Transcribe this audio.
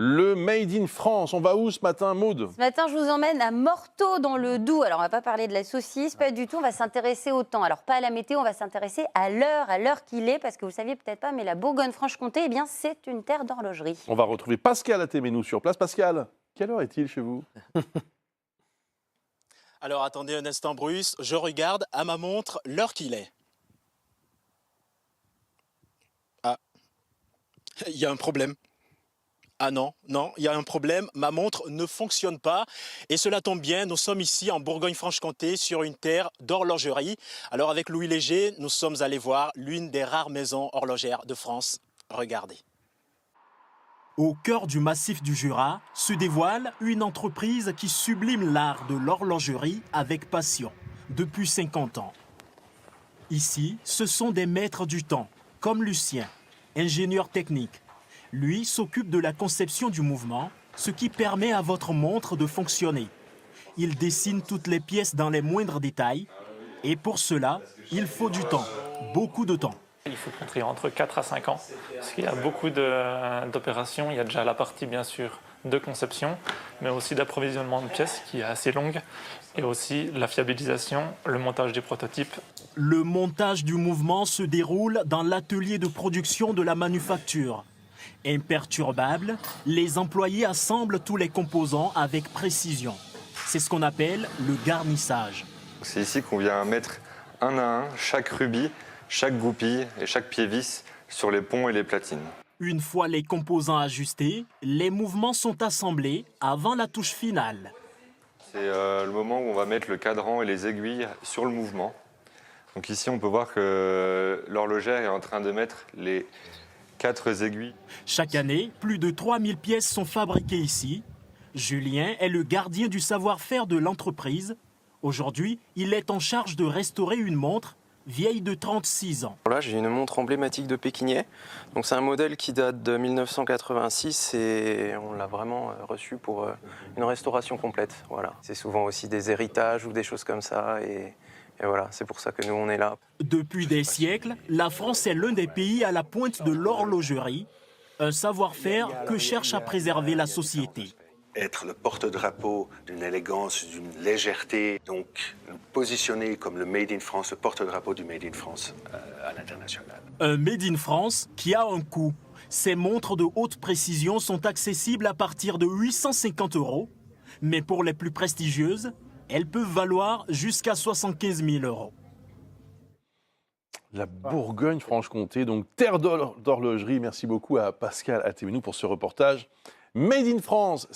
Le Made in France. On va où ce matin, Maud? Ce matin, je vous emmène à Morteau, dans le Doubs. Alors, on ne va pas parler de la saucisse, pas du tout. On va s'intéresser au temps. Alors, pas à la météo, on va s'intéresser à l'heure qu'il est. Parce que vous ne saviez peut-être pas, mais la Bourgogne-Franche-Comté, eh bien, c'est une terre d'horlogerie. On va retrouver Pascal Atéménou sur place. Pascal, quelle heure est-il chez vous? Alors attendez un instant Bruce, je regarde à ma montre l'heure qu'il est. Ah, il y a un problème. Ah non, il y a un problème, ma montre ne fonctionne pas et cela tombe bien, nous sommes ici en Bourgogne-Franche-Comté sur une terre d'horlogerie. Alors avec Louis Léger, nous sommes allés voir l'une des rares maisons horlogères de France. Regardez. Au cœur du massif du Jura se dévoile une entreprise qui sublime l'art de l'horlogerie avec passion depuis 50 ans. Ici, ce sont des maîtres du temps, comme Lucien, ingénieur technique. Lui s'occupe de la conception du mouvement, ce qui permet à votre montre de fonctionner. Il dessine toutes les pièces dans les moindres détails et pour cela, il faut du temps, beaucoup de temps. Il faut compter entre 4 à 5 ans, parce qu'il y a beaucoup d'opérations. Il y a déjà la partie, bien sûr, de conception, mais aussi d'approvisionnement de pièces qui est assez longue, et aussi la fiabilisation, le montage des prototypes. Le montage du mouvement se déroule dans l'atelier de production de la manufacture. Imperturbable, les employés assemblent tous les composants avec précision. C'est ce qu'on appelle le garnissage. C'est ici qu'on vient mettre un à un chaque rubis, chaque goupille et chaque pied-vis sur les ponts et les platines. Une fois les composants ajustés, les mouvements sont assemblés avant la touche finale. C'est le moment où on va mettre le cadran et les aiguilles sur le mouvement. Donc ici, on peut voir que l'horlogère est en train de mettre les 4 aiguilles. Chaque année, plus de 3000 pièces sont fabriquées ici. Julien est le gardien du savoir-faire de l'entreprise. Aujourd'hui, il est en charge de restaurer une montre vieille de 36 ans. Là, j'ai une montre emblématique de Pékinet. Donc, c'est un modèle qui date de 1986 et on l'a vraiment reçu pour une restauration complète. Voilà. C'est souvent aussi des héritages ou des choses comme ça et voilà, c'est pour ça que nous, on est là. Depuis des siècles, la France est l'un des pays à la pointe de l'horlogerie, un savoir-faire que cherche à préserver la société. Être le porte-drapeau d'une élégance, d'une légèreté, donc nous positionner comme le Made in France, le porte-drapeau du Made in France à l'international. Un Made in France qui a un coût. Ces montres de haute précision sont accessibles à partir de 850 €, mais pour les plus prestigieuses, elles peuvent valoir jusqu'à 75 000 €. La Bourgogne-Franche-Comté, donc terre d'horlogerie. Merci beaucoup à Pascal Atéménou pour ce reportage Made in France.